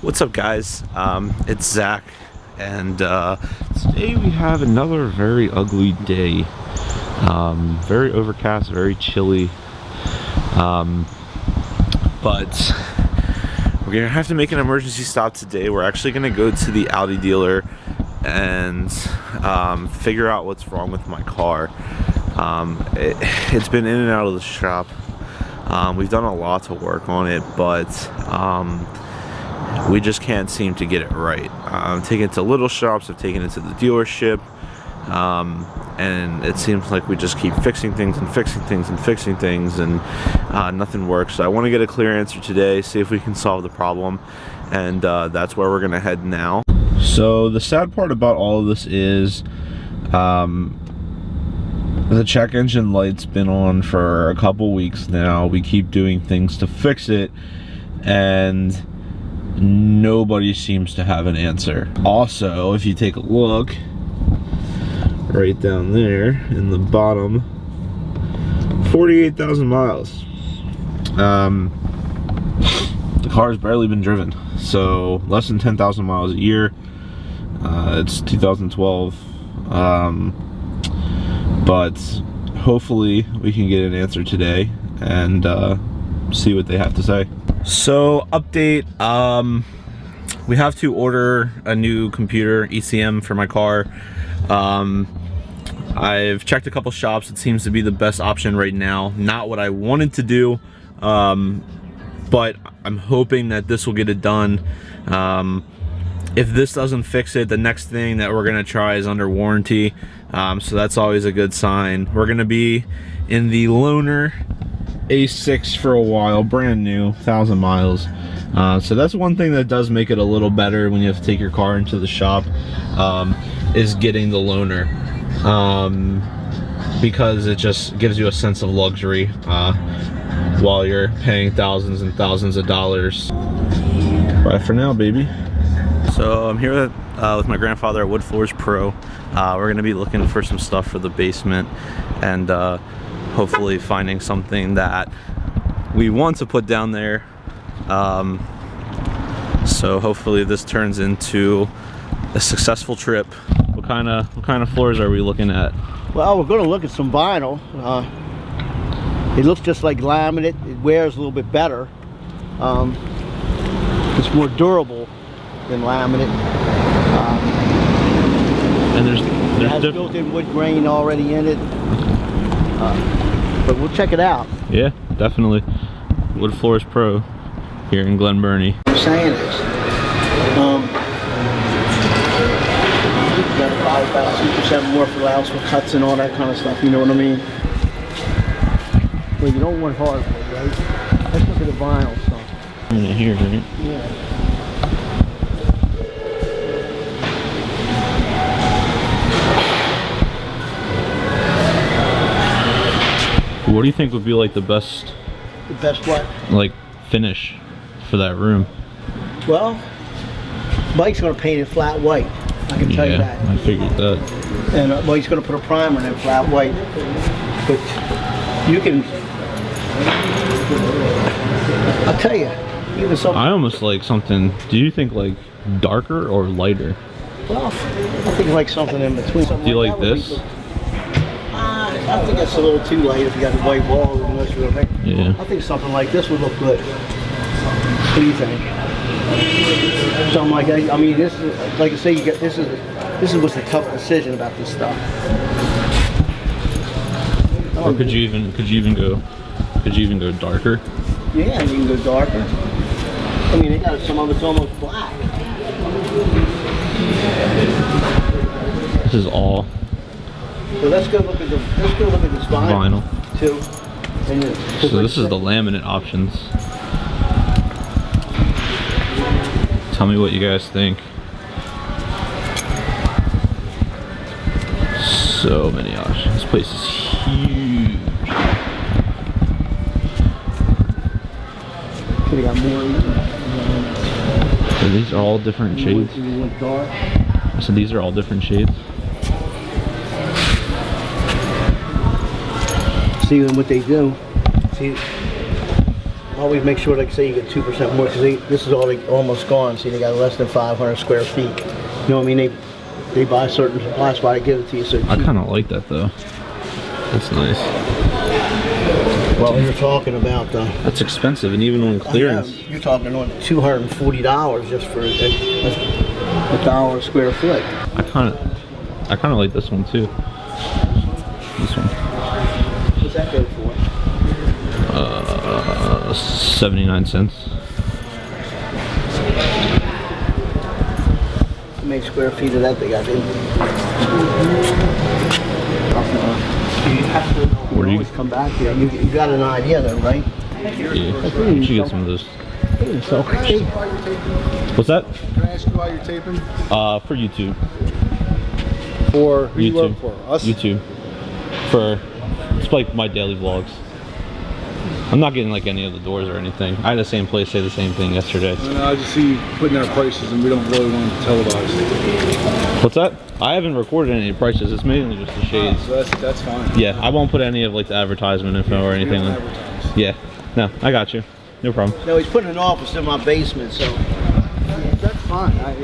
What's up, guys? It's Zach, and today we have another very ugly day. Very overcast, very chilly, but we're gonna have to make an emergency stop today. We're actually gonna go to the Audi dealer and figure out what's wrong with my car. It's been in and out of the shop. We've done a lot to work on it, but we just can't seem to get it right. I've taken it to little shops, I've taken it to the dealership, and it seems like we just keep fixing things and fixing things and fixing things, and nothing works. So I want to get a clear answer today, see if we can solve the problem, and that's where we're gonna head now. So the sad part about all of this is the check engine light's been on for a couple weeks now. We keep doing things to fix it, and nobody seems to have an answer. Also, if you take a look right down there in the bottom, 48,000 miles. The car's barely been driven, so less than 10,000 miles a year. It's 2012, but hopefully we can get an answer today and see what they have to say. So update, we have to order a new computer ECM for my car. I've checked a couple shops. It seems to be the best option right now. Not what I wanted to do, but I'm hoping that this will get it done. If this doesn't fix it, the next thing that we're gonna try is under warranty, so that's always a good sign. We're gonna be in the loaner A6 for a while, brand new, 1,000 miles. So that's one thing that does make it a little better when you have to take your car into the shop, is getting the loaner, because it just gives you a sense of luxury while you're paying thousands and thousands of dollars. Bye for now, baby. So I'm here with my grandfather at Wood Floors Pro. We're gonna be looking for some stuff for the basement, and hopefully finding something that we want to put down there. So hopefully this turns into a successful trip. What kind of floors are we looking at? Well, we're going to look at some vinyl. It looks just like laminate. It wears a little bit better. It's more durable than laminate. And there's it has built-in wood grain already in it. But we'll check it out. Yeah, definitely. Wood Floors Pro here in Glen Burnie. What I'm saying is, you got to buy about 2% more for allowance for cuts and all that kind of stuff. You know what I mean? Well, you don't want hardwood, right? Let's look at the vinyl stuff. In here, right? Yeah. What do you think would be like the best? The best what? Like finish for that room? Well, Mike's going to paint it flat white. I can tell you that. I figured that. And well, he's going to put a primer in it flat white. But you can. I'll tell you, even something. I almost like something. Do you think like darker or lighter? Well, I think like something in between. Do you like this? I think that's a little too light if you got the white walls. Unless you're gonna make. Yeah. I think something like this would look good. What do you think? Something like that. I mean, this is like I say. You got this is what's the tough decision about this stuff. Or could you even go darker? Yeah, you can go darker. I mean, they got some of it's almost black. This is all. So let's go look at this vinyl too. And so this is the laminate options. Tell me what you guys think. So many options. This place is huge. Could have got more. So these are all different shades. So these are all different shades. See what they do. See, always make sure, like say, you get 2% more, because this is almost gone. See, they got less than 500 square feet. You know what I mean? They buy certain supplies, why they give it to you so cheap. I kind of like that though. That's nice. Well, you're talking about that's expensive, and even on clearance. You're talking on $240 just for a dollar a square foot. I kind of like this one too. This one. What's that go for? 79 cents. How many square feet of that they got in? You have to always come back here. You got an idea though, right? Yeah, you should get some of those. What's that? Can I ask you why you're taping? For YouTube. For who you YouTube. work for? Us? YouTube. It's like my daily vlogs. I'm not getting like any of the doors or anything. I had the same place say the same thing yesterday. I just see you putting our prices, and we don't really want to televise. What's that? I haven't recorded any prices. It's mainly just the shades. So that's fine. Yeah, I won't put any of like the advertisement info or anything. We don't advertise. Yeah, no, I got you. No problem. No, he's putting an office in my basement, so That's fine. I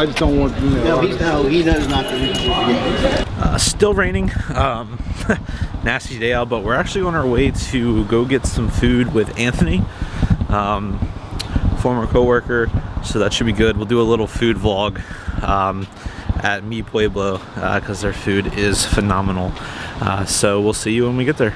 just don't want, you know. he knows not to. Still raining. Nasty day out, but we're actually on our way to go get some food with Anthony, former coworker. So that should be good. We'll do a little food vlog at Mi Pueblo because their food is phenomenal. So we'll see you when we get there.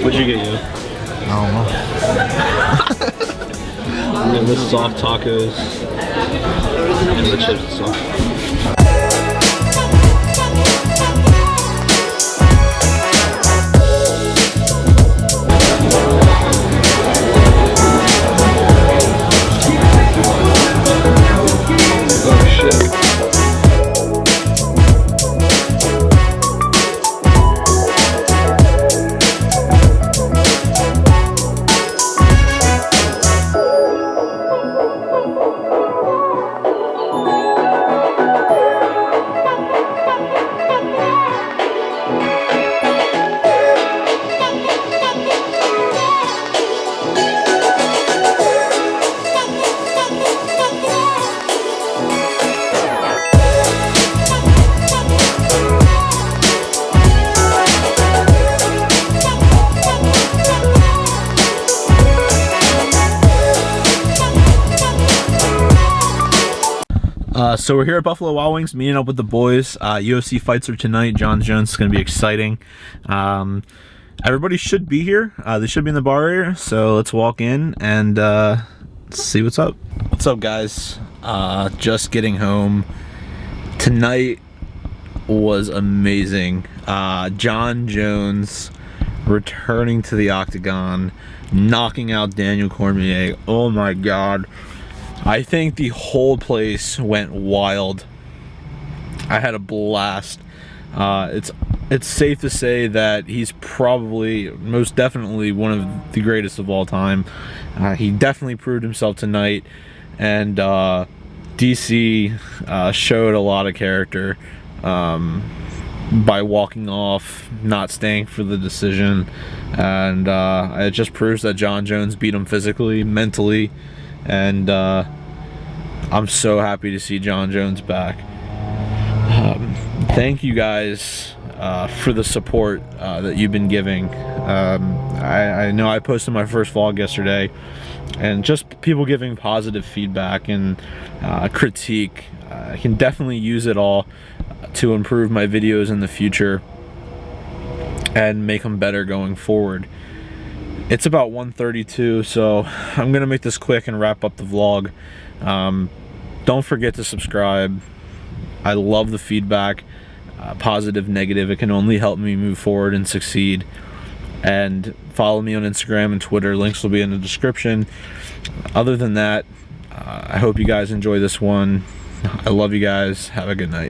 What'd you get, you? I don't know. And then the soft tacos and the chips and stuff. So we're here at Buffalo Wild Wings meeting up with the boys. UFC fights are tonight. John Jones is going to be exciting. Everybody should be here. They should be in the bar area. So let's walk in and see what's up. What's up, guys? Just getting home. Tonight was amazing. John Jones returning to the octagon, knocking out Daniel Cormier. Oh my God. I think the whole place went wild. I had a blast. It's safe to say that he's probably, most definitely, one of the greatest of all time. He definitely proved himself tonight, and DC showed a lot of character by walking off, not staying for the decision, and it just proves that John Jones beat him physically, mentally, and I'm so happy to see John Jones back. Thank you guys for the support that you've been giving. I know I posted my first vlog yesterday, and just people giving positive feedback and critique. I can definitely use it all to improve my videos in the future and make them better going forward. It's about 1:32, so I'm gonna make this quick and wrap up the vlog. Don't forget to subscribe. I love the feedback. positive, negative. It can only help me move forward and succeed. And follow me on Instagram and Twitter. Links will be in the description. Other than that, I hope you guys enjoy this one. I love you guys. Have a good night.